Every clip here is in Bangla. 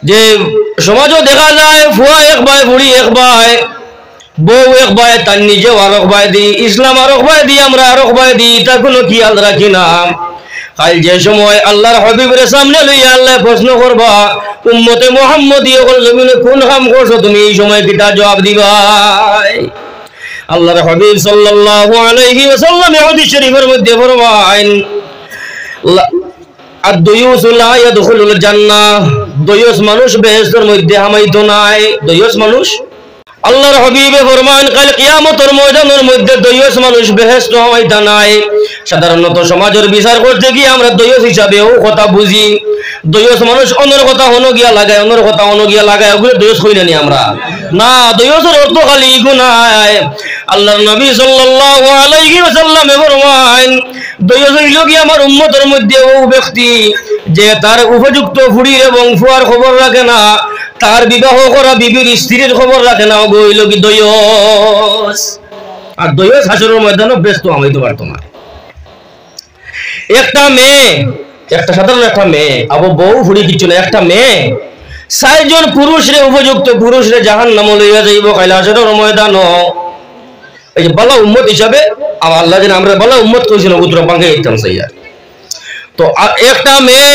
যে সমাজও দেখা যায় ফুয়া এক ভাই বুড়ি এক ভাই বউ এক ভাই তার নিজেও আরক ভাই দি ইসলাম আরক ভাই দি আমরা আরক ভাই দি তা কোনো খেয়াল রাখি না। কাল যে সময় আল্লাহর হাবিবের সামনে লইয়া আল্লাহ প্রশ্ন করবা উম্মতে মুহাম্মদী হল জমিনে কোন কাম করছো তুমি এই সময় কিটা জবাব দিবাই। আল্লাহর হাবিব সাল্লাল্লাহু আলাইহি ওয়াসাল্লাম হাদিস শরীফের মধ্যে ফরমায়েন আদ-দুয়ুস লা ইয়াদখুলুল জান্নাহ, দুয়ুস মানুষ বেহেশতের মধ্যে হামাইতো নাই। দুয়ুস মানুষ আল্লাহর হাবিবে ফরমান কাল কিয়ামতের ময়দানের মধ্যে দুয়ুস মানুষ বেহেশত হামাইতা নাই। সাধারণত সমাজের বিচার করতে গিয়ে আমরা দুয়ুস হিসাবেও কথা বুঝি। দুয়ুস মানুষ অন্যর কথা হনো গিয়া লাগায়, অন্যর কথা হনো গিয়া লাগায়, ওগুলো দুয়ুস কইলে নি আমরা না। দুয়ুসের অর্থ খালি গুনাহ। আল্লাহর নবী সাল্লাল্লাহু আলাইহি ওয়াসাল্লাম ফরমান দুয়ুস হইল কি আমার উম্মতের মধ্যে ও ব্যক্তি যে তার উপযুক্ত ফুড়ি এবং ফুয়ার খবর রাখে না, তার বিবাহ করা বিবির স্ত্রীর খবর রাখে না, ওগো হইল কি দুয়ুস। আর দুয়ুস হাসরের ময়দানে ব্যস্ত হইতে পারতো না। একটা মেয়ে, একটা সাধারণ একটা মেয়ে, আবু বউ ফুড়ি কিছু না, একটা মেয়ে ৬০ জন পুরুষরে উপযুক্ত পুরুষরে জাহান্নামে লইয়া যাইব কাল হাসরের ময়দানে। এই যে বালা উম্মত হিসাবে আল্লাহ যেন আমরা বালা উম্মত কইছিল উত্তর বাঙ্গে একদম সাইয়া। তো একটা মেয়ে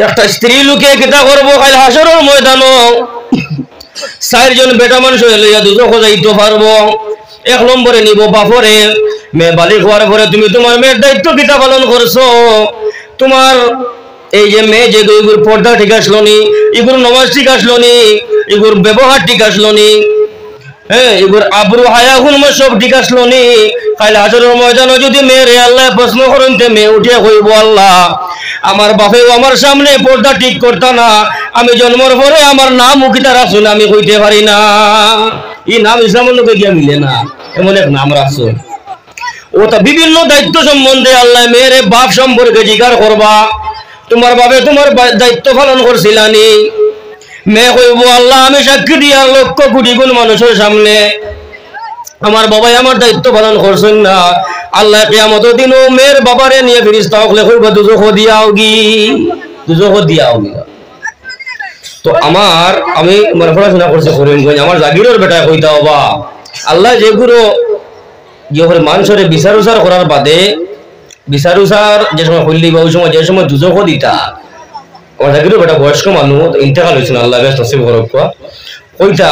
একটা স্ত্রী লোকে কিতা করবো কাল হাসরের ময়দানে ৬০ জন বেটা মানুষ লইয়া দুজখ যাইতে পারবো। এক নম্বরে নিব বাপরে, মেয়ে বালিক হওয়ার পরে তুমি তোমার মেয়ের দায়িত্ব কিতা পালন করছো। তোমার এই যে মেয়ে যে এগুর পর্দা ঠিক আসলো নি, এগুর নমাজ ঠিক আসলো নি, এগুর ব্যবহার ঠিক আসলো নি, হ্যাঁ এগুর আবরু হায়া হুলম সব ঠিক আসলো নি। কাল হাসরের ময়দানে যদি মেয়েরে আল্লাহ প্রশ্ন করেন তে মেয়ে উঠিয়া কইব আল্লাহ আমার বাপেও আমার সামনে পর্দা ঠিক করতা না, আমি জন্মের পরে আমার নাম উকিতা রাখছো না, আমি কইতে পারি না। এই নাম ইসলামের লোকে গিয়া মিলে না, এমন এক নাম রাখছো। ও তা বিভিন্ন দায়িত্ব সম্বন্ধে আল্লাহ মেয়েরে বাপ সম্পর্কে জিজ্ঞার করবা, তোমার বাপে তোমার দায়িত্ব পালন করছিলানি। মেয়ে কইব আল্লাহ আমি সাক্ষী দিয়া লক্ষ কোটি গুণ মানুষের সামনে আমার বাবাই আমার দায়িত্ব পালন করছেন না। আল্লাহ কিয়ামতের দিনও মেয়ের বাবারে নিয়ে ফেরেশতা হকলে কইব দুজখ দিয়াও গি, দুজখ দিয়াও গি। তো আমি মানে পড়াশোনা করছি করিমগঞ্জ, আমার জাগিরের বেটা কইতা হবা আল্লাহ যেগুলো ইয়ে মানুষের বিচার উচার করার বাদে বিচার উচার যে সময় হইলি বা ওই সময় যে সময় দুজখ দিতা, আমার জাগিরের বেটা বয়স্ক মানুষ ইন্তেকাল হয়েছিল আল্লাহ বেশ নসিব করক কইতা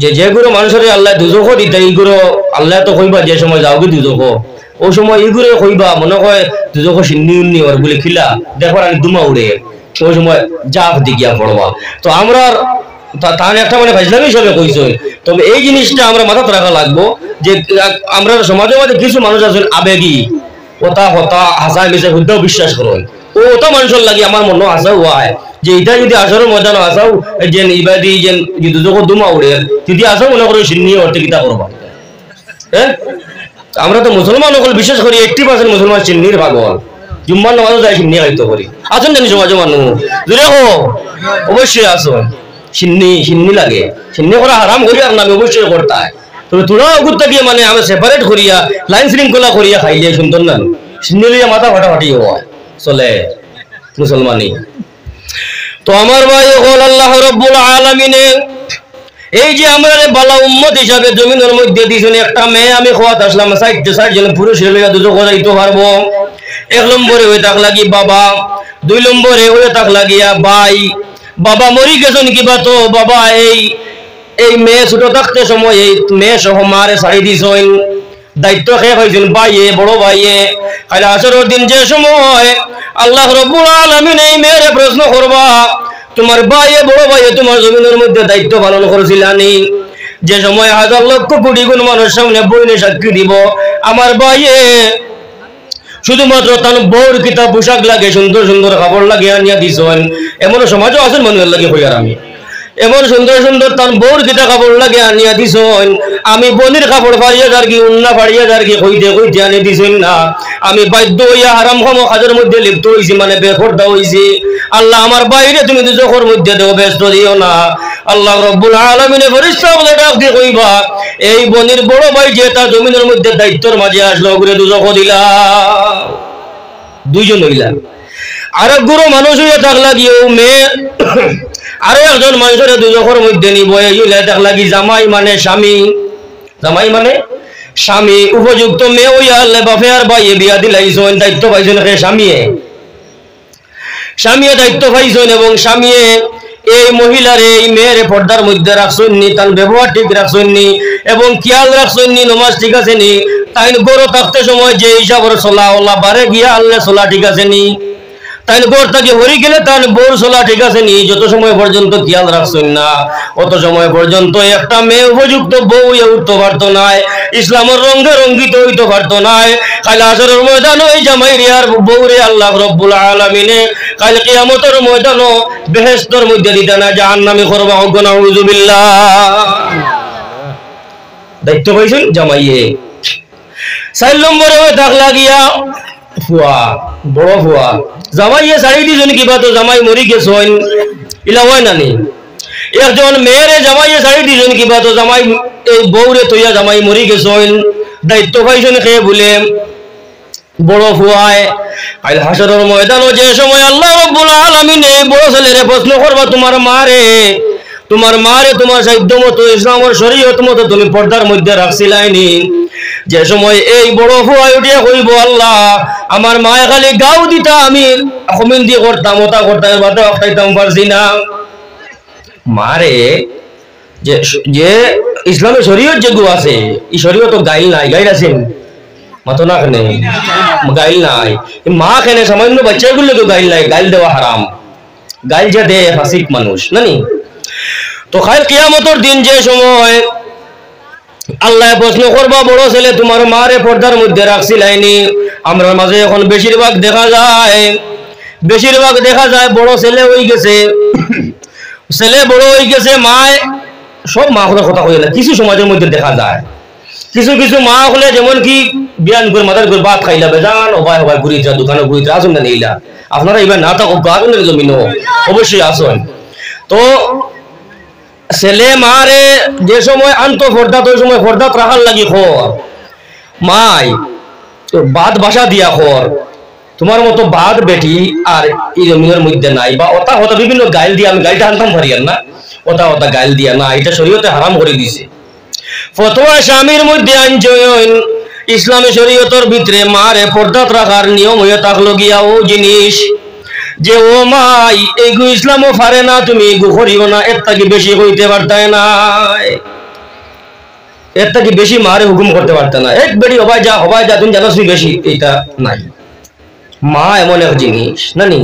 যে যেগুলো মানুষের আল্লাহ দুজখ দিতা এইগুলো আল্লাহ তো কইবা যে সময় যাওগে দুজখ ওই সময় এইগুলো কইবা মনে হয় দুজখ সিন্নি উন্নি ওর বলে খিলা দেখবার আমি দুমা উড়ে ওই সময় জাফ দিকিয়া পড়বা। তো আমরা তাহলে একটা মানে ফাইজলামি হিসাবে কইছো। তবে এই জিনিসটা আমরা মাথাতে রাখা লাগবো যে আমরা সমাজের মধ্যে কিছু মানুষ আছেন আবেগী, ওটা হতা হাসা মিশে হুদ্দাও বিশ্বাস করেন। ও ওটা মানুষের লাগে আমার মনে আশা হয় যে এটা যদি আসরের ময়দানে আসাও যে ইবাদি যে দুজখ দুমা উড়ে যদি আসাও মনে করে সিন্নি অর্থে কিতা করবা। হ্যাঁ আমরা তো মুসলমান সকল বিশেষ করি 80% মুসলমান সিন্নির পাগল, জুম্মার নামাজও যাই সিন্নি খাইতে করি। আসুন জানি সমাজের মানুষ যদি অবশ্যই আসুন, সিন্নি লাগে, সিন্নি করা হারাম করি আর নামে অবশ্যই করতে হয়। তবে তোরা অগুত্তা গিয়ে মানে আমি সেপারেট করিয়া লাইন শৃঙ্খলা করিয়া খাইলে সুন্দর না, সিন্নি লিয়া মাথা ফাটাফাটি হয় চলে মুসলমানি। তো আমার ভাই হল আল্লাহ রব্বুল আলামিনে এই যে আমরা বালা উম্মত হিসাবে জমিনের মধ্যে দিয়েছেন একটা মেয়ে আমি খোয়াত আসলাম ৬০ জন পুরুষ লইয়া দুজখ যাইতে পারবো। এক নম্বরে হয়ে থাক লাগি বাবা, ২ নম্বরে হয়ে থাক লাগিয়া ভাই, বাবা মরি গেছেন কিবা তো বাবা এই মেয়ে ছোট থাকতে সময় এই মেয়ে সহ মারে ছাড়ি দিছেন, দায়িত্ব শেষ হয়েছেন ভাইয়ে বড় ভাইয়ে। কাল হাসরের দিন যে সময় আল্লাহ রব্বুল আলামিন এই মেয়েরে প্রশ্ন করবা তোমার ভাইয়ে বড় ভাইয়ে তোমার জমিনের মধ্যে দায়িত্ব পালন করছিলানি, যে সময় ১০০০ লক্ষ কোটি গুণ মানুষ সামনে বইনে সাক্ষী দিব আমার ভাইয়ে শুধুমাত্র তার বউর কিতাব পোশাক লাগে সুন্দর সুন্দর কাপড় লাগে আনিয়া দিছেন। এমন সমাজও আছেন মানুষের লাগে হইয়ার আমি এমন সুন্দর সুন্দর তার বউর কিতা কাপড় লাগে আনিয়া দিছেন, আমি বনির কাপড় ফাড়িয়া যার কি উন্না ফাড়িয়া যার কি কইতে কইতে আনি দিছেন না, আমি বাধ্য হইয়া হারাম খাম কাজের মধ্যে লিপ্ত হইছি মানে বেখরদা হইছি। আল্লাহ আমার বাইরে তুমি দুজখের মধ্যে দেও ব্যস্ত দিও না। আল্লাহ রব্বুল আলামিনে ফেরেশতা বলে ডাক দিয়ে কইবা এই বনির বড় ভাই যে তার জমিনের মধ্যে দায়িত্বের মাঝে আসলো ওগুলো দুজখ দিলা, ২ জন হইলা। আর এক গুরু মানুষ হইয়া থাকলা গিয়েও মেয়ে আরো একজন মানুষের দুজখের মধ্যে নিব এইলে দেখলা কি জামাই মানে স্বামী, জামাই মানে স্বামী, উপযুক্ত মেয়ে হইয়া আল্লে বাপে আর ভাইয়ে বিয়া দিলাইছেন, দায়িত্ব পাইছেন স্বামীয়ে, স্বামীয়ে দায়িত্ব পাইছেন এবং স্বামীয়ে এই মহিলার এই মেয়ের পর্দার মধ্যে রাখছেন নি, তার ব্যবহার ঠিক রাখছেন নি এবং খেয়াল রাখছেন নি, নমাজ ঠিক আছে নি, তাই গরো থাকতে সময় যে হিসাবের চলা ওলা বারে গিয়া আল্লে চলা ঠিক আছে নি, তাই গড় থেকে হরি গেলে তার বোর চলা ঠিক আছে নি, যত সময় পর্যন্ত খেয়াল রাখছেন না অত সময় পর্যন্ত একটা মেয়ে উপযুক্ত বউ উঠতে পারতো নাই, ইসলামের রঙে রঙ্গিত হইতে পারতো নাই। কাল আসরের ময়দান ওই জামাই রিয়ার বউরে আল্লাহ রব্বুল আলামিনে কাল কিয়ামতের ময়দান বেহেশতের মধ্যে দিতে না, জাহান্নামে করবা অজ্ঞ নাউযুবিল্লাহ। দায়িত্ব পাইছেন জামাইয়ে। 4 নম্বরে থাকলা গিয়া ফুয়া, বড় ফুয়া, জামাইয়ে শাড়ি দিয়েছেন কিবা তো জামাই মরি গেছেন, ইলা হয় নানি। একজন মেয়েরে জামাইয়ে শাড়ি দিয়েছেন কিবা তো জামাই এই বউরে তৈয়া জামাই মরি গেছেন, দায়িত্ব পাইছেন খেয়ে বলে বড় ফুয়ায়। আল হাসরের ময়দানও যে সময় আল্লাহ রাব্বুল আলামিন এই বড় ছেলেরে প্রশ্ন করবা তোমার মারে, তোমার মারে তোমার সাধ্য মতো ইসলামের শরীয়ত মতো তুমি পর্দার মধ্যে রাখছিলাইনি, যে সময় এই বড় ফুয়ায় উঠিয়া কইব আল্লাহ আমার মায়ে খালি গাও দিতা আমি কমিন দিয়ে করতাম ওটা করতাম বাদে খাইতাম পারছি না। মারে যে যে ইসলামের শরীয়ত যেগুলো আছে এই শরীয়ত গাইল নাই, গাইল আছেন মাতো না কেন গাইল নাই, মা কেন সামান্য বাচ্চাগুলোকে গাইল নাই, গাইল দেওয়া হারাম, গাইল যা দে ফাসিক মানুষ নানি। তো খাই কিয়ামতের দিন যে সময় আল্লাহ প্রশ্ন করবা বড় ছেলে তোমার মারে পর্দার মধ্যে রাখছিলাইনি, আমরা মাঝে এখন বেশিরভাগ দেখা যায় বড় ছেলে হয়ে গেছে, ছেলে বড় হয়ে গেছে, মায় সব মা হলে কথা কই না, কিছু সমাজের মধ্যে দেখা যায় কিছু কিছু মা হলে যেমন কি বিয়ান করে মাথার করে ভাত খাইলা বেজান ওবাই ওবাই ঘুরিতে দোকানে ঘুরিতে আসুন না নিলা, আপনারা এবার না থাকুক গাগুনের জমিনও অবশ্যই আসুন। তো ছেলে মারে যে সময় আনতো ফর্দাত ওই সময় ফর্দাত রাখার লাগি খর মাই বাদ বাসা দিয়া খর, তোমার মতো বাদ বেটি আর এই জমিনের মধ্যে নাই, বা ওটা হতা বিভিন্ন গাইল দিয়ে আমি গাইলটা আনতাম পারিয়ান না, ওটা ওটা গাইল দিয়া না, এটা শরীয়তে হারাম করে দিছে। ফতোয়া স্বামীর মধ্যে আনছেন ইসলামী শরীয়তের ভিতরে মারে পর্দাত রাখার নিয়ম হয়ে থাকলো গিয়া ও জিনিস যে ও মাই এগু ইসলামও পারে না, তুমি এগু করিও না, এর থেকে বেশি হইতে পারতাই না, এর থেকে বেশি মারে হুকুম করতে পারতে না, এক বেড়ি হবাই যা তুমি জানো বেশি, এটা নাই। মা এমন এক জিনিস নানি,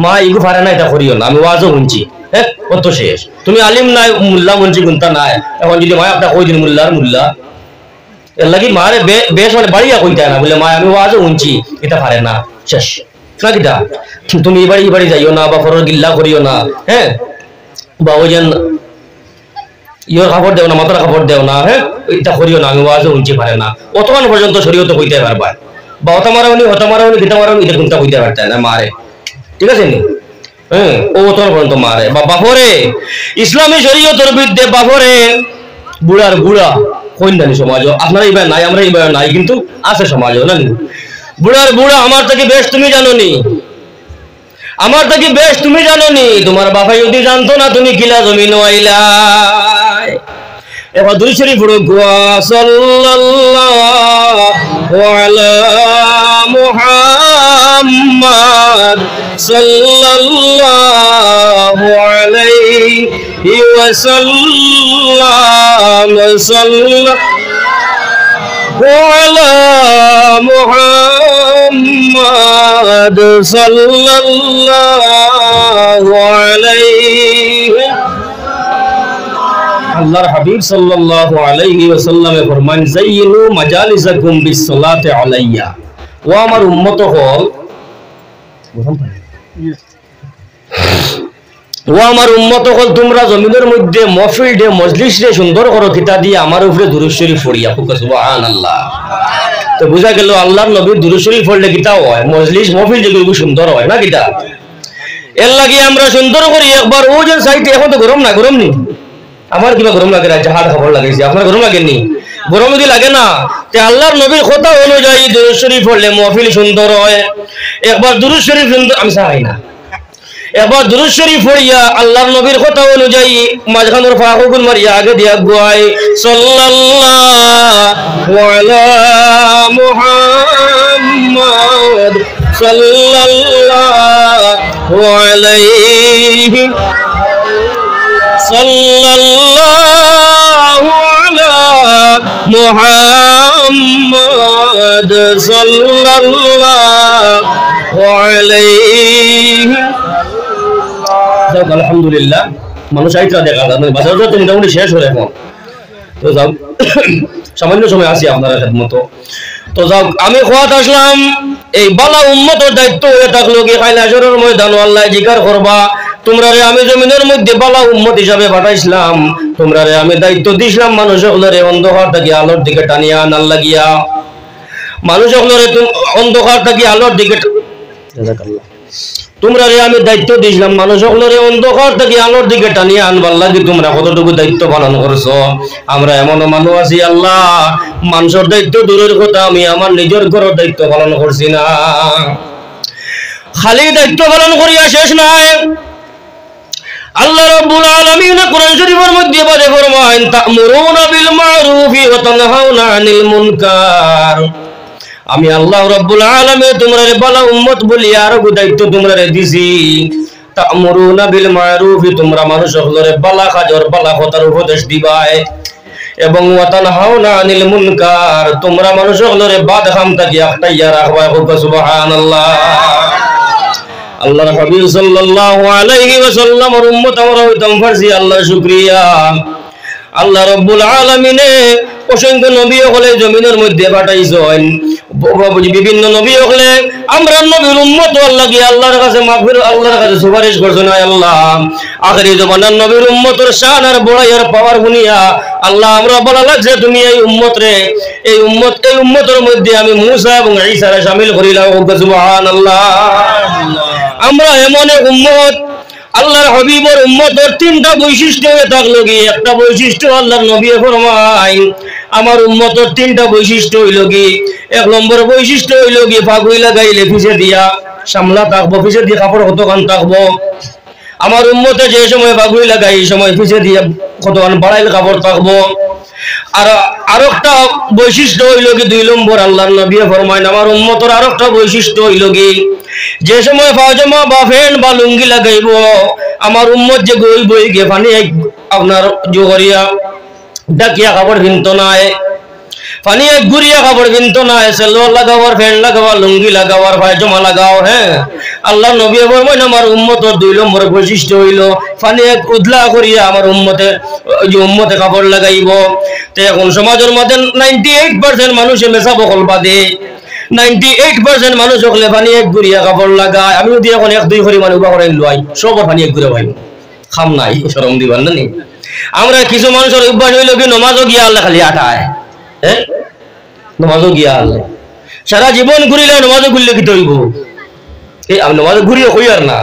মা এগু পারে না এটা করিও না, আমি ওয়াজও শুনছি হ্যাঁ কত শেষ, তুমি আলিম নাই মুল্লা মঞ্চি গুনতা নাই, এখন যদি মা আপনার কই দিন মুল্লার মুল্লা এর লাগি মারে বেশ মানে বাড়িয়া কইতে না বলে মা আমি ওয়াজও শুনছি এটা পারে না, শেষ না কিটা, তুমি এই বাড়ি যাইও না বা ফরর গিল্লা করিও না, হ্যাঁ বা ওই যেন ইয়োর খাবার দেও না মাথার খাবার দেও না, হ্যাঁ এটা করিও না আমি ওয়াজও শুনছি পারে না, অতক্ষণ পর্যন্ত শরীয়ত কইতে পারবা, বা হতা মারাউনি গীতা মারাউনি এটা কোনটা কইতে পারতে না মারে, ঠিক আছে নি হ্যাঁ ও অতক্ষণ পর্যন্ত মারে। বা বাপরে ইসলামী শরীয়তের বিরুদ্ধে বাপরে বুড়ার বুড়া কইন্দানি সমাজ, আপনারা এইবার নাই আমরা এইবার নাই কিন্তু আছে সমাজও না, বুড়ার বুড়া আমার থেকে বেশ তুমি জানো নি, আমার থেকে বেশ তুমি জানো নি, তোমার বাবাই যদি জানতো না তুমি কিলা জমিন আইলা। এবার দুই শরীফ সাল্লাল্লাহু আলা মুহাম্মদ সাল্লাল্লাহু আলাইহি ওয়াসাল্লাম সাল্লাল্লাহু আলা মুহাম্মদ সাল্লাল্লাহু আলাইহি, আল্লাহর হাবিব সাল্লাল্লাহু আলাইহি ওয়াসাল্লামে ফরমান যায়িনু মাজালিসাকুম বিসসালাতি আলাইয়া, ও আমার উম্মত হল তোমরা জমিনের মধ্যে মহফিল ডে মজলিস রে সুন্দর করো কিতা দিয়ে আমার উপরে দুরূদ শরীফ পড়িয়া, সুবহানাল্লাহ। তো বুঝা গেল আল্লাহর নবীর দুরূদ শরীফ পড়লে কিতা হয়, মজলিস মহফিল যেগুলো সুন্দর হয় না কিতা, এর লাগি আমরা সুন্দর করি একবার ও যে সাইতে, এখন তো গরম না, গরম নেই আমার কিবা গরম লাগে না, জাহাজ খবর লাগাইছে আপনার গরম লাগেনি, গরম যদি লাগে না তে আল্লাহর নবীর কথা অনুযায়ী দুরূদ শরীফ পড়লে মহফিল সুন্দর হয়, একবার দুরূদ শরীফ সুন্দর আমি চাই না, এবার দুরূদ শরীফ পড়িয়া আল্লাহর নবীর কথা অনুযায়ী মাঝখানের ফাহুগুল মারিয়া আগে দিয়া গোয় সাল্লাল্লাহু আলা মুহাম্মদ সাল্লাল্লাহু আলাইহি সাল্লাল্লাহু আলা মুহাম্মদ সাল্লাল্লাহু আলাইহি। আলহামদুলিল্লাহ, মানুষ আইতরা দেখা যায় বাজার তো মোটামুটি শেষ হয়ে এখন। তো যাও, সামান্য সময় আছি আপনারা মতো। তো যাও, আমি খোয়াত আসলাম এই বালা উম্মতের দায়িত্ব হয়ে থাকলো কি হাসরের ময়দান আল্লাহ জিকার করবা তোমরা রে আমি জমিনের মধ্যে বালা উম্মত হিসাবে পাঠাইছিলাম, তোমরা রে আমি দায়িত্ব দিছিলাম মানুষ সকলের অন্ধকার থেকে আলোর দিকে টানিয়া আনার লাগিয়া, মানুষ সকলের অন্ধকার থেকে আলোর দিকে তোমরা রে আমি দায়িত্ব দিয়েছিলাম মানুষ সকলের অন্ধকার থেকে আলোর দিকে টানিয়ে আনবার লাগে। তোমরা কতটুকু দায়িত্ব পালন করছো? আমরা এমনও মানুষ আছি আল্লাহ, মানুষের দায়িত্ব দূরের কথা, আমি আমার নিজের ঘরের দায়িত্ব পালন করছি না। খালি দায়িত্ব পালন করিয়া শেষ নাই, আল্লাহ রাব্বুল আলামিন কোরআন শরীফের মধ্যে বলে ফরমান তা'মুরুনা বিল মা'রুফি ওয়া তানহাউনা আনিল মুনকার। আমি আল্লাহ রাব্বুল আলামিন তোমরা বালা উম্মত বলি আরো দায়িত্ব তোমরা দিছি। তা'মুরুনা বিল মা'রুফি, তোমরা মানুষ সকলের বালা কাজর বালা কথার উপদেশ দিবাই, এবং ওয়া তানহাউনা আনিল মুনকার, তোমরা মানুষ সকলের বাদ কাম থেকে আটকাইয়া রাখবা। সুবহানাল্লাহ। আল্লাহর হাবিব সাল্লাল্লাহু আলাইহি ওয়াসাল্লামের উম্মত আমরা হইতাম ফারজি আল্লাহর শুকরিয়া। আল্লাহ রাব্বুল আলামিনে অসংখ্য নবী হলে জমিনের মধ্যে পাঠাইছেন, বিভিন্ন নবী হলে আমরা নবীর উম্মত আল্লাহ কি আল্লাহর কাছে মাগফিরাত আল্লাহর কাছে সুপারিশ করছেন। আল্লাহ আখিরি জামানার নবীর উম্মতের শান আর বড়াই আর পাওয়ার শুনিয়া আল্লাহ আমরা বলা লাগছে তুমি এই উম্মত রে এই উম্মতের মধ্যে আমি মুসা এবং ঈসারে শামিল করিলাম। সুবহানাল্লাহ। আমরা এমন এক উম্মত, আল্লাহর হাবিবের উম্মতের তিনটা বৈশিষ্ট্য হয়ে থাকলো কি, একটা বৈশিষ্ট্য আল্লাহর নবী ফরমায় আমার উম্মতের তিনটা বৈশিষ্ট্য হইল কি। এক নম্বর বৈশিষ্ট্য হইল কি ফাগুই লাগাইলে পিছে দিয়া সামলা থাকবো, পিছে দিয়ে কাপড় কতখান থাকবো। আমার উম্মতে যে সময় ফাগুই লাগাই এই সময় পিছে দিয়ে কতখান বাড়াইলে কাপড় থাকবো। আর আরেকটা বৈশিষ্ট্য হইল কি, দুই নম্বর আল্লাহর নবী ফরমায় আমার উম্মতের আরেকটা বৈশিষ্ট্য হইল কি যে সময় পায়জামা বা প্যান্ট বা লুঙ্গি লাগাইব আমার উম্মত যে গই বই গে পানি আপনার জোহরিয়া ডাকিয়া কাপড় কিনতো নাই, পানি এক গুড়িয়া কাপড় কিনতো না, সেলোয়ার লাগাওয়ার প্যান্ট লাগাওয়ার লুঙ্গি লাগাওয়ার পায়জামা লাগাও। হ্যাঁ, আল্লাহ নবী ফরমায় আমার উম্মতের দুই নম্বর বৈশিষ্ট্য হইল পানি এক উদলা করিয়া আমার উম্মতে কাপড় লাগাইব। তো এখন সমাজের মধ্যে 98% মানুষে মেশা বকল বাদে 98% মানুষ হলে পানি এক গুড়িয়া কাপড় লাগায়। আমি যদি এখন এক দুই ভরি মানুষ করাই লই সব পানি এক গুড়ে ভাই খাম নাই শরম দিবার না নি। আমরা কিছু মানুষের অভ্যাস হইল কি নমাজও গিয়া আল্লাহ খালি আটায়, হ্যাঁ নমাজও গিয়া আল্লাহ সারা জীবন ঘুরিলে নমাজও ঘুরলে কি তৈব এই আমি নমাজও ঘুরিয়ে কই আর না।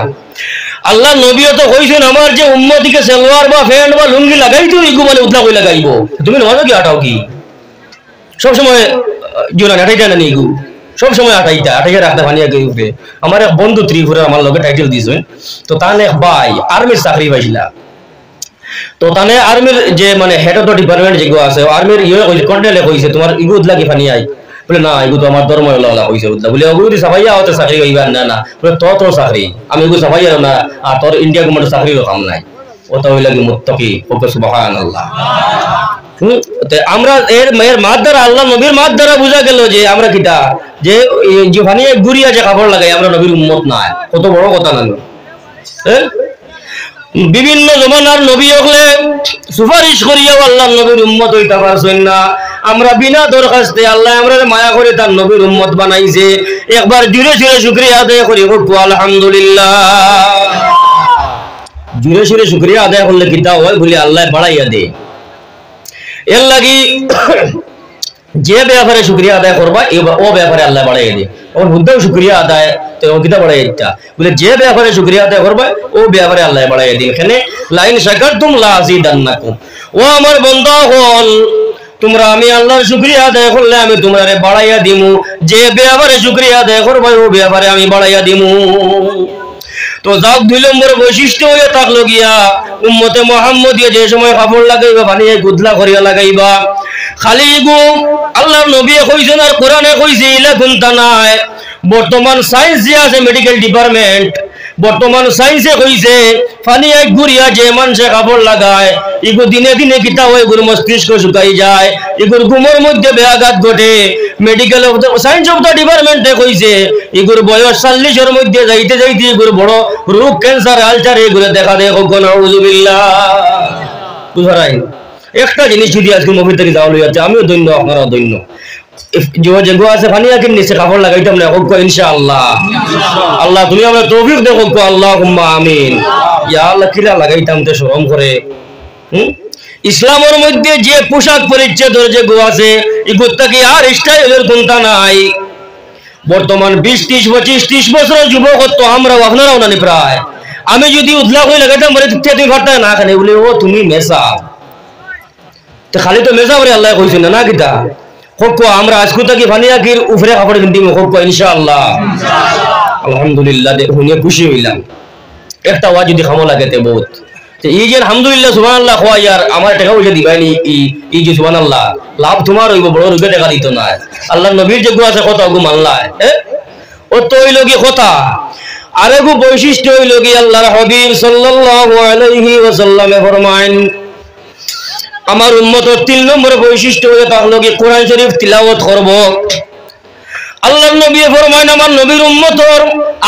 আল্লাহ নবীও তো কইছেন আমার যে উম্মতিকে সালোয়ার বা প্যান্ট বা লুঙ্গি লাগাইতো ইগু মানে উতলা কই লাগাইব, তুমি নমাজও কি আটাও কি সবসময় জোরা আটাইটা না ইগু সবসময় আটাইটা রাখতে ভানিয়া গই উঠে। আমার এক বন্ধু ত্রিপুরার আমার লগে টাইটেল দিয়েছেন, তো তানে ভাই আর্মির চাকরি পাইছিলা, তো তানে আর্মির যে মানে হেড অফ দ্য ডিপার্টমেন্ট যেগুলো আছে আর্মির ইয়ে কইছে কর্নেলে কইছে তোমার ইগু উতলা কি ফানি আই বলে না ইগু তো আমার ধর্ম হলা কইছে উতলা বলে ওগুদি সাফাইয়া হতে চাকরি হইবা না না বলে তোর চাকরি আমি ইগু সাফাইয়া না আর তোর ইন্ডিয়া গভর্নমেন্ট চাকরির কাম নাই ওটা হইলা কি মুত্তাকি। সুবহানাল্লাহ। আমরা এর মাত দ্বারা আল্লাহ নবীর মাত দ্বারা বোঝা গেল যে আমরা কিটা যে ফানি গুড়িয়া যে কাপড় লাগাই আমরা নবীর উম্মত না, কত বড় কথা না। বিভিন্ন জমানার নবী হলে সুপারিশ করিয়াও আল্লাহ নবীর উম্মত হইতে পারছেন না। আমরা বিনা দরখাস্তে আল্লাহ আমরা মায়া করে তার নবীর উম্মত বানাইছে। একবার জুড়ে জুড়ে শুকরিয়া আদায় করি আলহামদুলিল্লাহ। জুড়ে জুড়ে শুকরিয়া আদায় করলে কিতা হয় বলে আল্লাহ বাড়াইয়া দে। এর লাগি যে ব্যাপারে শুকরিয়া আদায় করবা ও ব্যাপারে আল্লাহ বাড়াইয়া দে। ওর বুদ্ধেও শুকরিয়া আদায় তো কিতা বাড়াই একটা বলে যে ব্যাপারে শুকরিয়া আদায় করবা ও ব্যাপারে আল্লাহ বাড়াইয়া দিন। এখানে লাইন শাকারতুম লাযিদান্নাকুম, ও আমার বান্দা হল তোমরা আমি আল্লাহর শুকরিয়া আদায় করলে আমি তোমারে বাড়াইয়া দিমু, যে ব্যাপারে শুকরিয়া আদায় করবা ও ব্যাপারে আমি বাড়াইয়া দিমু। তো যাক 2 নম্বর বৈশিষ্ট্য হয়ে থাকলো গিয়া উম্মতে মুহাম্মদিয়া যে সময় কাপড় লাগাইবা বানিয়ে গুদলা করিয়া লাগাইবা খালি গো আল্লাহর নবী কইছেন আর কোরআনে কইছে ইলা গুনতা নাই বর্তমান সায়েন্স যে আছে মেডিকেল ডিপার্টমেন্ট বর্তমান সায়েন্সে কইছে পানি এক গুড়িয়া যে মানুষে কাপড় লাগায় এগুলো দিনে দিনে কিতা হয় এগুলো মস্তিষ্ক শুকাই যায় এগুলোর ঘুমের মধ্যে ব্যাঘাত ঘটে medical of science of the ডিপার্টমেন্টে কইছে এগুলোর বয়স 40-এর মধ্যে যাইতে যাইতে এগুলো বড় রোগ ক্যান্সার আলসার এগুলো দেখা দেয় নাউযুবিল্লাহ বুঝারাই একটা জিনিস যদি আজকে মুভি থেকে যাওয়া হয়ে যাচ্ছে আমিও দৈন্য আপনারাও দৈন্য যে গো আছে পানি আকির নিচে কাপড় লাগাইতাম না হোক ইনশাআল্লাহ আল্লাহ তুমি আমরা তৌফিক দেখো আল্লাহুম্মা আমিন ইয়া আল্লাহ কিরা লাগাইতাম তে শরম করে ইসলামের মধ্যে যে পোশাক পরিচ্ছদের যে গো আছে এগুলো কি আর স্টাইলের কোনটা নাই বর্তমান 20-30 25-30 বছরের যুবক তো আমরাও আপনারাও নানি প্রায় আমি যদি উদলা হয়ে লাগাইতাম বলে তুমি ভাবতা না খানে বলে ও তুমি মেসা তো খালি তো মেসা বলে আল্লাহ কইছেন না কিতা হোক আমরা আজকে থাকি ফানিয়াকির উপরে কাপড় কিনতে হোক ইনশাআল্লাহ আলহামদুলিল্লাহ শুনে খুশি হইলাম একটা ওয়াজ যদি খামো লাগেতে বহুত এই যে আলহামদুলিল্লাহ সুবহানাল্লাহ খোয়া ইয়ার আমার টাকা পয়সা দিবাইনি এই যে সুবহানাল্লাহ লাভ তোমার হইব বড় রূপে টাকা দিত না আল্লাহর নবীর যে গো আছে কত গো মানলা ও তো হইল কি কথা আরে গো বৈশিষ্ট্য হইল কি আল্লাহর হাবিব সাল্লাল্লাহু আলাইহি ওয়াসাল্লামে ফরমায়েন আমার উম্মতের 3 নম্বর বৈশিষ্ট্য হয়ে থাকলো কি কোরআন শরীফ তিলাওয়াত করব আল্লাহর নবী ফরমায়েন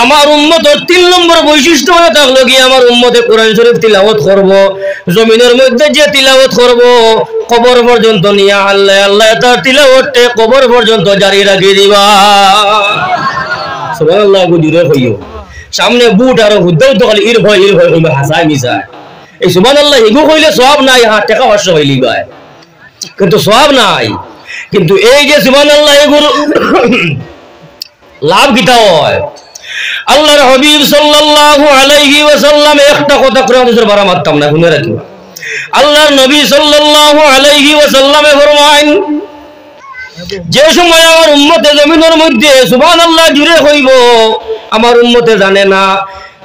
আমার উম্মতের 3 নম্বর বৈশিষ্ট্য হয়ে থাকলো কি আমার উম্মতে কোরআন শরীফ তিলাওয়াত করব জমিনের মধ্যে যে তিলাওয়াত করব কবর পর্যন্ত নিয়া আল্লাহ তার তিলাওয়াতকে কবর পর্যন্ত জারি রাখি দিবা সুবহানাল্লাহ গুজুরে কইও সামনে বুট আর হুদ্দাও তো খালি ইর ভয় কইবা হাসায় মিছায় এই সুবহানাল্লাহ এগু কইলে সওয়াব নাই টাকা অবশ্য হইলি ভাই কিন্তু সওয়াব নাই কিন্তু এই যে সুবহানাল্লাহ এগুর লাভ কিতা হয় আল্লাহর হাবিব সাল্লাল্লাহু আলাইহি ওয়াসাল্লাম একটা কথা করে হাদিসের বারা মারতাম না শুনে রাখিবা আল্লাহর নবী সাল্লাল্লাহু আলাইহি ওয়াসাল্লামে ফরমায়েন যে সময় আমার উম্মতে জমিনের মধ্যে সুবহানাল্লাহ জুড়ে হইব আমার উম্মতে জানে না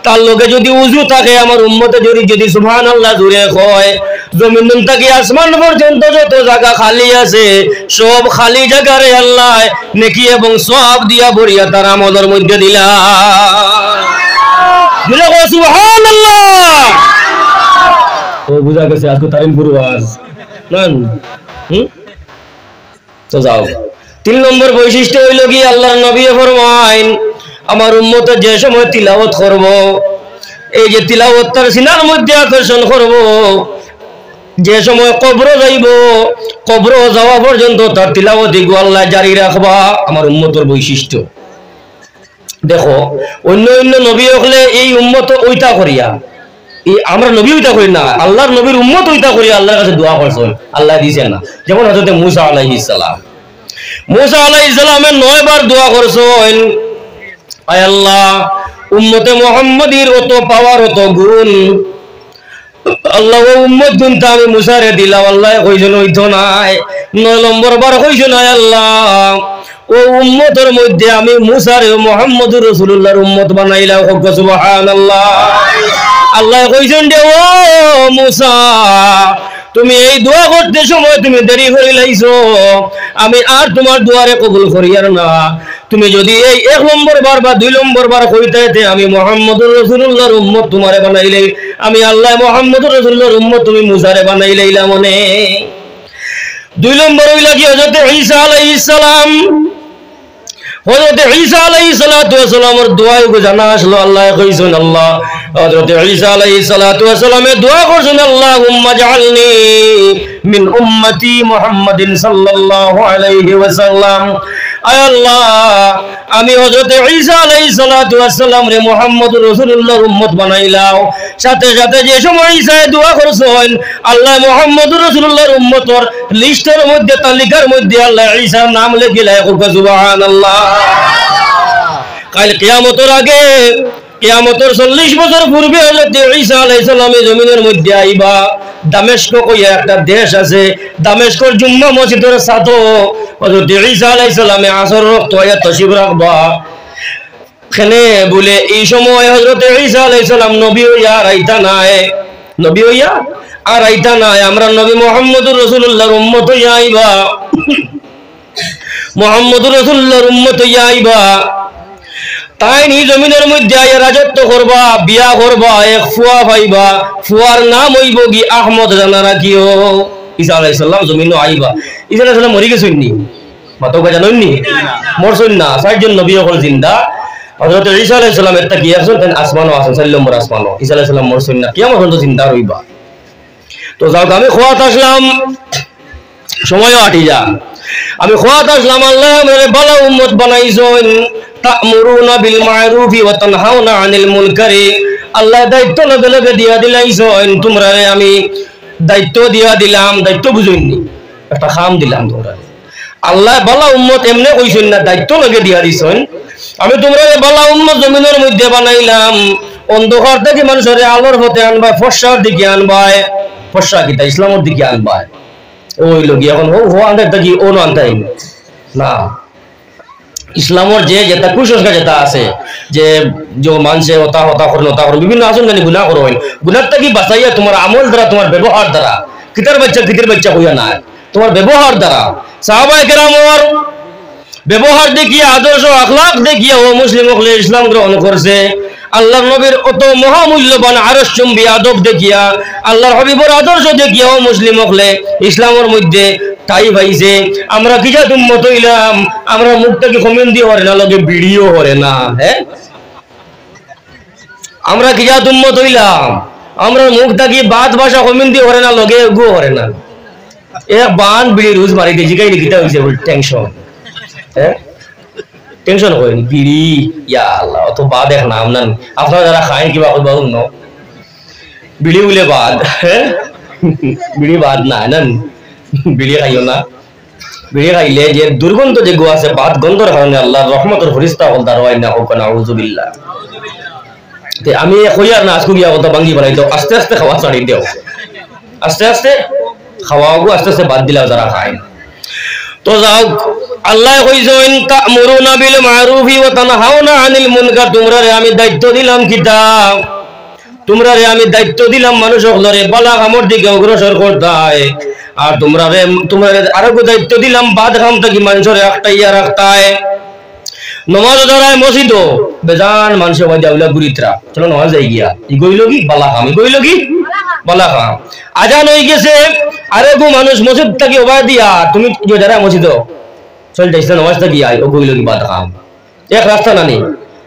তার লগে যদি উযু থাকে আমার উম্মতে যদি সুবহানাল্লাহ জুড়ে হয় জমিন থেকে আসমান পর্যন্ত যত জায়গা খালি আছে সব খালি জায়গারে আল্লাহ নেকি এবং সওয়াব দিয়া ভরিয়া তার আমলের মধ্যে দিলা বলে সুবহানাল্লাহ ও বুঝা গেছে আজকে তারিম পুরো আজ নান তো যাও 3 নম্বর বৈশিষ্ট্য হইল কি আল্লাহর নবী ফরমায়েন আমার উম্মতে যে সময় তিলাওয়াত করব এই যে তিলাওয়াত তার সিনার মধ্যে আকর্ষণ করব যে সময় কবরে যাইব কবরে যাওয়া পর্যন্ত তার তিলাওয়াত গো আল্লাহ জারি রাখবা আমার উম্মতের বৈশিষ্ট্য দেখো অন্য নবী হলে এই উম্মত ওইটা করিয়া এই আমরা নবী ওইটা করি না আল্লাহর নবীর উম্মত ওইটা করিয়া আল্লাহর কাছে দোয়া করছেন আল্লাহ দিয়েছেন না যেমন হযরত মুসা আলাইহিস সালামের 9 বার দোয়া করছেন আয় আল্লাহ উম্মতে মুহাম্মাদির অত পাওয়ার অত গুণ আল্লাহ উম্মত গুণটা আমি মুসারে দিলাম আল্লাহ কইছেন হইতো নাই 9 নম্বর বার কইছেন আয় আল্লাহ ও উম্মতের মধ্যে আমি মুসারে মুহাম্মদুর রাসূলুল্লাহর উম্মত বানাইলাম সুবহানাল্লাহ আল্লাহ কইছেন যে ও মুসা তুমি এই দোয়া করতে সময় তুমি দেরি করে লাইছো আমি আর তোমার দোয়ারে কবুল করিয়ার না তুমি যদি এই 1 নম্বর বার বা 2 নম্বর বার কইতাইতে আমি মুহাম্মদুর রাসূলুল্লাহর উম্মত তোমারে বানাইলে আমি আল্লাহ মুহাম্মদুর রাসূলুল্লাহর উম্মত তুমি মুসারে বানাইলাইলা মনে 2 নম্বর হইলা কি হযরত ঈসা আলাইহিস সালাম হযরত ঈসা আলাইহিস সালাতু ওয়াস সালামের দোয়ায় গো জানা আসলো আল্লাহ কইছেন আল্লাহ হযরত ঈসা আলাইহিস সালাতু ওয়াস সালামের দোয়া করছেন আল্লাহুম্মা জাআলনি মিন উম্মতি মুহাম্মাদিন সাল্লাল্লাহু আলাইহি ওয়াসাল্লাম আয় আল্লাহ আমি হযরত ঈসা আলাইহিস সালাতু ওয়াস সালাম রে মুহাম্মদুর রাসূলুল্লাহর উম্মত বানাইলাম সাথে সাথে যে সময় ঈসা দোয়া করছেন আল্লাহ মুহাম্মদুর রাসূলুল্লাহর উম্মতর লিস্টের মধ্যে তালিকার মধ্যে আল্লাহ ঈসার নাম লিখে লাইক সুবহানাল্লাহ কাল কিয়ামতের আগে কিয়ামতের 40 বছর পূর্বে হযরত ঈসা আলাইহিস সালাম জমিনের মধ্যে আইবা দামেস্ক কইয়া একটা দেশ আছে দামেস্কর জুম্মা মসজিদের সাথে হযরত ঈসা আলাইহিস সালামে আসর রক্ত হইয়া তশরিফ রাখবা খেনে বলে এই সময় হযরত ঈসা আলাইহিস সালাম নবী হইয়া রাইতা নাই, নবী হইয়া আর আইতা নাই, আমরা নবী মুহাম্মদুর রাসূলুল্লাহর উম্মত হইয়া আইবা, মুহাম্মদুর রাসূলুল্লাহর উম্মত হইয়া আইবা। তাই নি জমিনের মধ্যে আইয়া রাজত্ব করবা, বিয়া করবা, এক ফুয়া পাইবা, ফুয়ার নাম হইব কি আহমদ। জানা রাখিও ঈসা আলাইহিস সালাম জমিনও আইবা। ঈসা আলাইহিস সালাম মরি গেছেন নি? মাতকা জানেন নি? মরছেন না, চারজন নবী হল জিন্দা। হযরত ঈসা আলাইহিস সালাম একটা কি আছেন তেন আসমানও আছেন, 4 নম্বর আসমানও। ঈসা আলাইহিস সালাম মরছেন না, কিয়ামত পর্যন্ত জিন্দা রইবা। তো যাও আমি খোয়াত আসলাম, সময়ও আটি যা, আমি খোয়াত আসলাম। আল্লাহ আমারে ভালো উম্মত বানাইছেন, তা'মুরুনা বিল মা'রুফি ওয়া তানহাউনা আনিল মুনকারি। আল্লাহ দায়িত্ব লগে লগে দিয়া দিলাইছেন, তোমরা আমি দায়িত্ব দিয়া দিলাম, দায়িত্ব বুঝুইনি, একটা কাম দিলাম তোমরা। আল্লাহ ভালো উম্মত এমনি কইছেন না, দায়িত্ব লগে দিয়া দিছেন। আমি তোমরা ভালো উম্মত জমিনের মধ্যে বানাইলাম, অন্ধকার থেকে মানুষের আলোর পথে আনবা, ফর্সার দিকে আনবাই, ফর্সা কিতা ইসলামের দিকে আনবাই। ওই লোক এখন ও আনতে কি ও আনতাই না, ইসলামের যে যেটা কুসংস্কার যেটা আছে যে মানুষে হতা হতা করেন, হতা করেন, বিভিন্ন আসন জানি গুনাহ করেন, গুনাহটা কি বাঁচাইয়া তোমার আমল দ্বারা, তোমার ব্যবহার দ্বারা, কিতার বাচ্চা হইয়া না, তোমার ব্যবহার দ্বারা। সাহাবায়ে কেরামের ব্যবহার দেখিয়া, আদর্শ আখলাক দেখিয়া ও মুসলিম হলে ইসলাম গ্রহণ করছে। আল্লাহর নবীর অত মহামূল্যবান আরশ চুম্বী আদব দেখিয়া, আল্লাহর হাবিবের আদর্শ দেখিয়া ও মুসলিম হলে ইসলামের মধ্যে তাই ভাইছে। আমরা কি যা উম্মত হইলাম, আমরা মুখটাকে কমেন্ট দিয়ে হরে না, লগে ভিডিও হরে না। হ্যাঁ, আমরা কি যা উম্মত হইলাম, আমরা মুখটাকে বাদ ভাষা কমেন্ট দিয়ে হরে না, লগে গো হরে না। এক বান বিড়ি রুজ মারি দিয়েছি, কাই কিটা হইছে বল টেনশন। হ্যাঁ, টেনশন করেন বিড়ি, ইয়া আল্লাহ অত বাদ এক নাম না। আপনারা যারা খায় কিবা কইবা ন, বিড়ি বলে বাদ। হ্যাঁ, বিড়ি বাদ না না, বিড়ি খাইও না। বিড়ি খাইলে যে দুর্গন্ধ যে গো আছে, বাদ গন্ধর কারণে আল্লাহর রহমতের ফেরেশতা হল দারওয়াই না হোক না, আউযুবিল্লাহ। তে আমি কইয়ার না আজকে গিয়া কথা ভাঙ্গি বানাই দাও, আস্তে আস্তে খাওয়া ছাড়ি দাও, আস্তে আস্তে খাওয়াগো আস্তে আস্তে বাদ দিলাও যারা খায়। তো যাও আল্লাহ কইছেন তা'মুরুনা বিল মা'রুফি ওয়া তানহাউনা আনিল মুনকার। তোমরারে আমি দায়িত্ব দিলাম কিতাব, তোমরারে আমি দায়িত্ব দিলাম মানুষ সকলরে ভালো কামের দিকে অগ্রসর করতায়। আর তোমরারে আরো দায়িত্ব দিলাম বাদ কাম থেকে মানুষের একটাইয়া রাখতায়। নমাজ ধরায় মসজিদ বেজান মানুষের ওই দাউলা গুরিতরা, চলো নমাজ যাই গিয়া, ই গইল কি বালা কাম, ই গইল কি বালা কাম। আজান হয়ে গেছে, আরে গো মানুষ মসজিদ থেকে ওবাই দিয়া তুমি যারা মসজিদ চল যাইছ নমাজটা গিয়া, ও গইল কি বাদ কাম। এক রাস্তা নানি,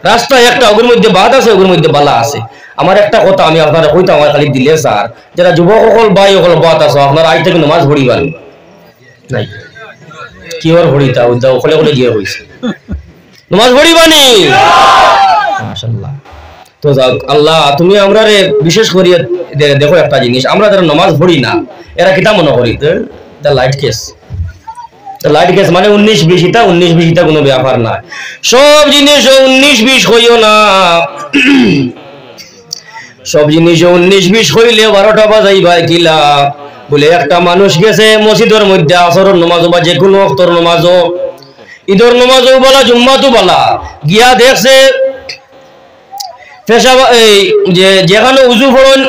রাস্তা একটা, ওগুর মধ্যে বাদ আছে, ওগুর মধ্যে বালা আছে। আমার একটা কথা আমি আপনারা কইতাম, আমার খালি দিলে স্যার, যারা যুবক সকল ভাই সকল বাদ আছে, আপনারা আজ থেকে নমাজ পড়িবেন নাই, কি ওর পড়িতা উদ্দাও কলে কলে গিয়ে হইছে, নমাজ পড়িবানি মাশাআল্লাহ। তো যাক আল্লাহ তুমি আমরারে বিশেষ করে দেখো একটা জিনিস, আমরা যারা নমাজ পড়ি না এরা কিতা মনে করি the light case, light case মানে 19-20, এটা 19-20 এটা কোনো ব্যাপার না। সব জিনিস 19-20 হইও না, সব জিনিস 19-20 হইলে 12টা বাজাইবা কিলা বলে। একটা মানুষ গেছে মসজিদের মধ্যে আসরের নামাজ বা যে কোনো ওয়াক্তের নামাজ, ঈদের নামাজও বলা, জুম্মাতো বলা, গিয়া দেখছে পেশাব এই যে যেখানে উজু ফড়ন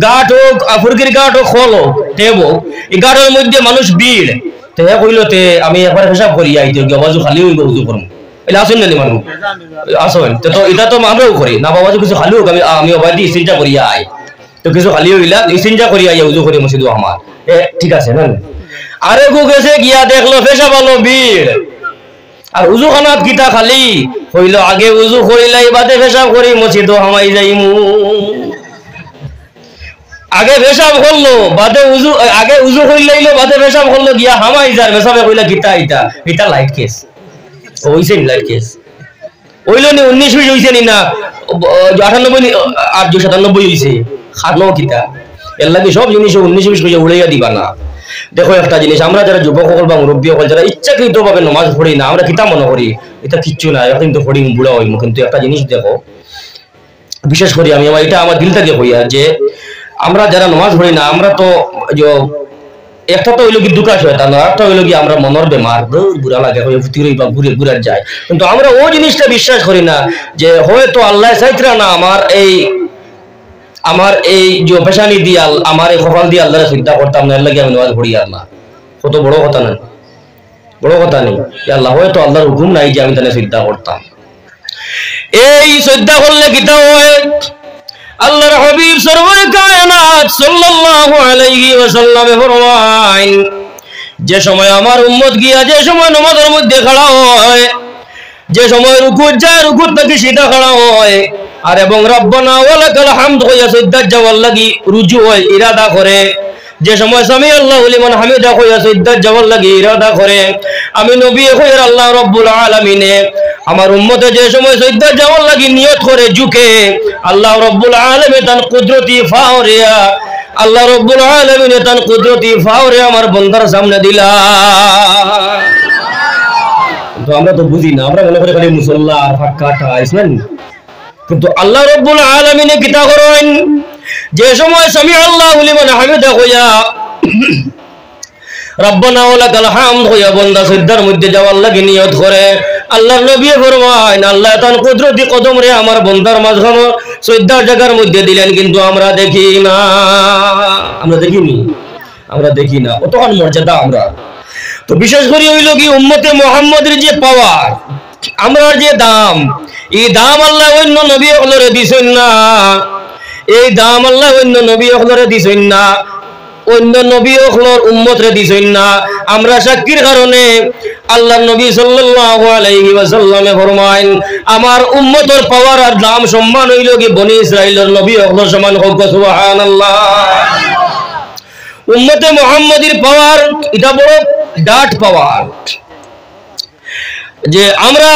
গাঠ হোক, ফুরকির গাঠ হোক, খোল হোক, টেব হোক, এই গাঠের মধ্যে মানুষ ভিড়। তো হে কইল তে আমি একবার পেশাব করি আইতে বাবাজু খালি হইব উজু করুন, এটা আসেন না মানুষ আসেন। তো এটা তো আমরাও করি না, বাবাজু কিছু খালি হোক, আমি অবাই দিয়ে ইস্তিনজা করিয়া আই, তো কিছু খালি হইলা ইস্তিনজা করিয়া আইয়া উজু করি মসজিদ আমার, ঠিক আছে না। আরে গো গেছে গিয়া দেখলো পেশাব আলো ভিড়, আর উজু খানাত কিতা খালি হইল, আগে উজু করিলাই বাদে পেশাব করি মসজিদ হামাই যাইমু। আগে পেশাব করলো বাদে উজু, আগে উজু করিলাইলো বাদে পেশাব করলো, গিয়া হামাই যার পেশাবে কইলা কিতা ইটা, এটা লাইট কেস হইছে নি, লাইট কেস হইল নি 19-20 হইছে নি না 98 আর 97 হইছে, খানো কিতা এর লাগে সব জিনিস 19-20 কইয়া উড়াইয়া দিবা না। দেখো একটা জিনিস, আমরা যারা যুবক সকল বা মুরব্বী সকল যারা ইচ্ছাকৃত ভাবে নামাজ পড়ি না, আমরা কিতা মনে করি এটা কিচ্ছু না, এখন তো পড়ি বুড়া হইম। কিন্তু একটা জিনিস দেখো, বিশেষ করে আমি এটা আমার দিল থেকে হইয়া যে আমরা যারা নামাজ পড়ি না, আমরা তো একটা তো হইল কি দুঃখা শয়তান, একটা হইল কি আমরা মনের বেমার, বুড়া লাগে হয়ে ফুটিরই বা ঘুরে ঘুরে যায়। কিন্তু আমরা ওই জিনিসটা বিশ্বাস করি না যে হয়তো আল্লাহ চাইতরা না আমার এই যে পেশানি দিয়ে আমার এই কপাল দিয়ে আল্লাহর চিন্তা করতাম না, এর লাগে আমি নামাজ পড়ি আর না। কত বড় কথা না, বড় কথা নেই। আল্লাহ হয়তো আল্লাহর হুকুম নাই যে আমি তাহলে চিন্তা করতাম। এই শ্রদ্ধা করলে কিতা হয়? আল্লাহর হাবিব সরওয়ারে কায়নাত সাল্লাল্লাহু আলাইহি ওয়াসাল্লাম ফরমান, যে সময় আমার উম্মত গিয়া যে সময় নামাজের মধ্যে খাড়া হয়, যে সময় রুকুত যায়, রুকুত থেকে সিধা খাড়া হয়, আর এবং রব্বানা ওয়া লাকাল হামদ হইয়া সিজদাত যাওয়ার লাগি রুজু হয়, ইরাদা করে, যে সময় সামি আল্লাহু লিমান হামিদা হইয়া সিজদাত যাওয়ার লাগি ইরাদা করে, আমি নবী হইয়া আল্লাহ রাব্বুল আলামিনে আমার উম্মতে যে সময় সিজদাত যাওয়ার লাগি নিয়ত করে ঝুঁকে, আল্লাহ রাব্বুল আলামিন তার কুদরতি ফাওরিয়া, আল্লাহ রাব্বুল আলামিন তার কুদরতি ফাওরিয়া আমার বান্দার সামনে দিলা। তো আমরা তো বুঝি না, আমরা মনে করি খালি মুসল্লা আর ফাক্কাটা আইসলেন, কিন্তু আল্লাহ রাব্বুল আলামিনে কিতা করেন? যে সময় সামি আল্লাহু লিমান হামিদা হইয়া রব্বানা ওয়া লাকাল হামদ হইয়া বান্দা সিজদার মধ্যে যাওয়ার লাগি নিয়ত করে, আল্লাহর নবী ফরমায় আল্লাহ তার কুদরতি কদম রে আমার বান্দার মাঝখানে সিজদার জায়গার মধ্যে দিলেন, কিন্তু আমরা দেখি না। আমরা দেখিনি, আমরা দেখি না কতক্ষণ মর্যাদা আমরা। তো বিশেষ করে হইল কি উম্মতে মুহাম্মদের যে পাওয়ার, আমরা যে দাম, এই দাম আল্লাহ অন্য নবী হলরে দিছেন না, এই দাম আল্লাহ অন্য নবী হলরে দিছেন না, অন্য নবী হলর উম্মত রে দিছেন না। আমরা সাক্ষীর কারণে আল্লাহর নবী সাল্লাল্লাহু আলাইহি ওয়াসাল্লামে ফরমায়েন, আমার উম্মতের পাওয়ার আর দাম সম্মান হইল কি বনি ইসরাইলের নবী হলর সমান হোক। সুবহানাল্লাহ। উম্মতে মুহাম্মদের পাওয়ার এটা বড় ডাট পাওয়ার। যে আমরা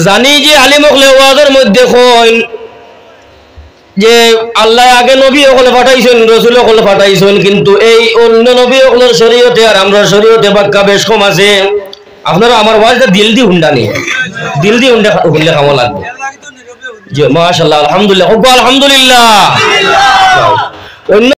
জানি যে আলিম হলে ওয়াজের মধ্যে কইন যে আল্লাহ আগে নবী হলে পাঠাইছেন, রাসূল হলে পাঠাইছেন, কিন্তু এই অন্য নবী হলের শরীয়তে আর আমরা শরীয়তে বাক্কা বেশ কম আছে। আপনারা আমার ওয়াজটা দিল দি হুন্ডা নেই, দিল দি হুন্ডা হুনলে খাওয়া লাগবে। যে মাশাআল্লাহ, আলহামদুলিল্লাহ, আলহামদুলিল্লাহ।